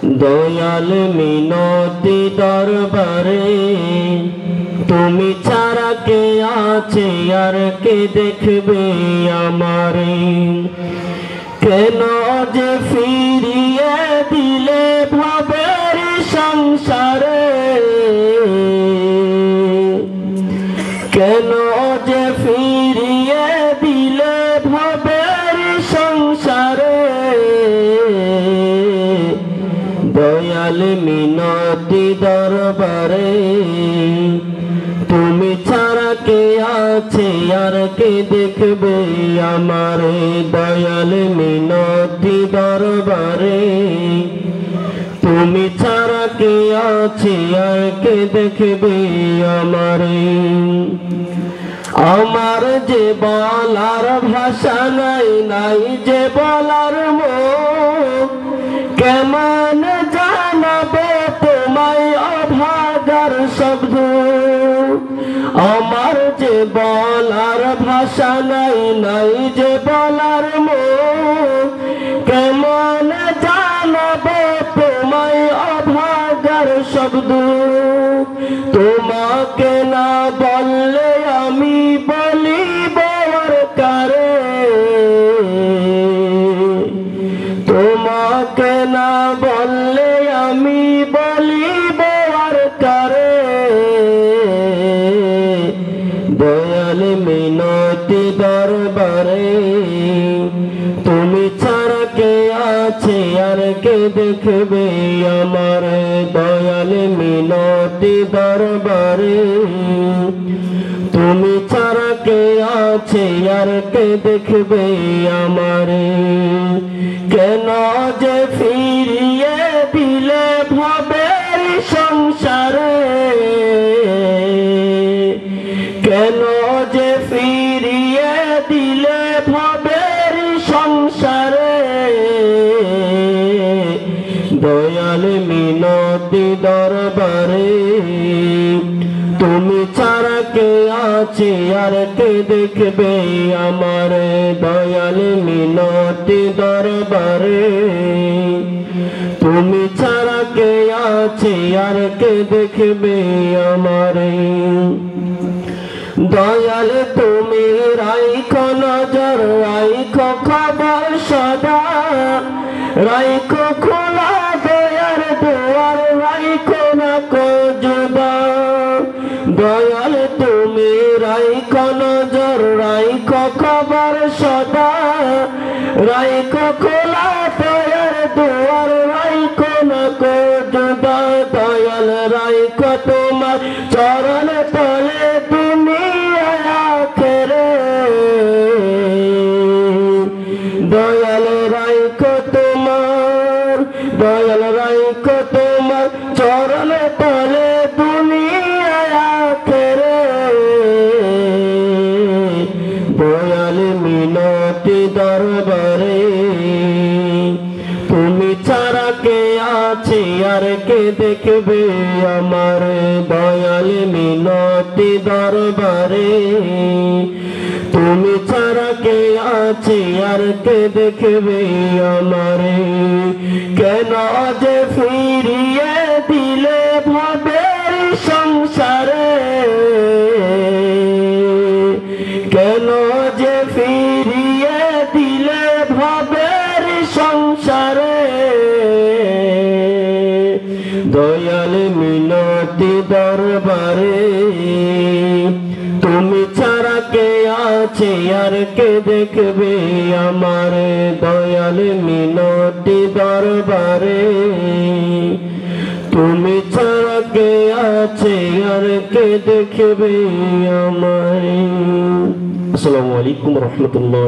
দয়াল মিনতি দরবারে, তুমি ছাড়া কে আছে আর কে দেখবে আমারে। কেন যে ফিরিয়ে দিলে ভবের সংসারে, কেন যে ফিরিয়ে দিলে ভবের সংসারে। দয়াল মিনতি দরবারে, তুমি ছাড়া কে আছে আর কে দেখবে আমারে। দয়াল মিনতি দরবারে, তুমি ছাড়া কে আছে আর কে দেখবে আমারে। আমার যে বলার ভাষা নাই, নাই যে বলার মুখ, কেমন জানাবে তোমায় অভাগার শব্দ। আমার যে বলার ভাষা নাই, নাই যে বলার মুখ, কেমন জানাবে তোমায় অভাগার শব্দ। তোমাকে না বললে আমি বলিব আর কারে, তোমাকে না বললে আমি বলিব আর কারে। দয়াল মিনতি দরবারে, তুমি ছাড়া কে আছে আর কে দেখবে আমারে। দয়াল মিনতি দরবারে, তুমি ছাড়া কে আছে আর কে দেখবে আমারে। কেন যে ফিরিয়ে দিলে ভবের সংসারে, কেন যে ফিরিয়ে দিলে ভবের সংসারে। দয়াল মিনতি দরবারে, তুমি ছাড়া কে আছে আর কে দেখবে আমারে। দয়াল মিনতি দরবারে, তুমি ছাড়া কে আছে আর কে দেখবে আমারে। দয়াল তুমি রাইখো নজর, রাইখো খবর সদা, রাইখো খোলা দয়ার দুয়ার, রাইখো না কো জুদা। দয়াল তুমি রাইখো নজর, রাইখো খবর সদা, রাইখো খোলা দয়ার দুয়ার, রাইখো না কো জুদা। দয়াল রাইখো তোমার চরণ তলে দুনিয়া আখেরে। দয়াল রাইখো তোমার, দয়াল রাইখো তোমার চরণ তলে দুনিয়া আখেরে। দয়াল মিনতি দরবারে, তুমি ছাড়া কে আছে আর কে দেখবে আমারে। দয়াল মিনতি দরবারে, তুমি ছাড়া কে আছে আর কে দেখবে আমারে। কেন যে ফিরিয়ে দিলে ভবের সংসারে, কেন যে ফিরিয়ে দিলে ভবের সংসারে। দয়াল মিনতি দরবারে, তুমি ছাড়া কে আছে আর কে দেখবে আমারে। দয়াল মিনতি দরবারে, তুমি ছাড়া কে আছে আর কে দেখবে আমারে। আসসালামু আলাইকুম ওয়া রাহমাতুল্লাহ।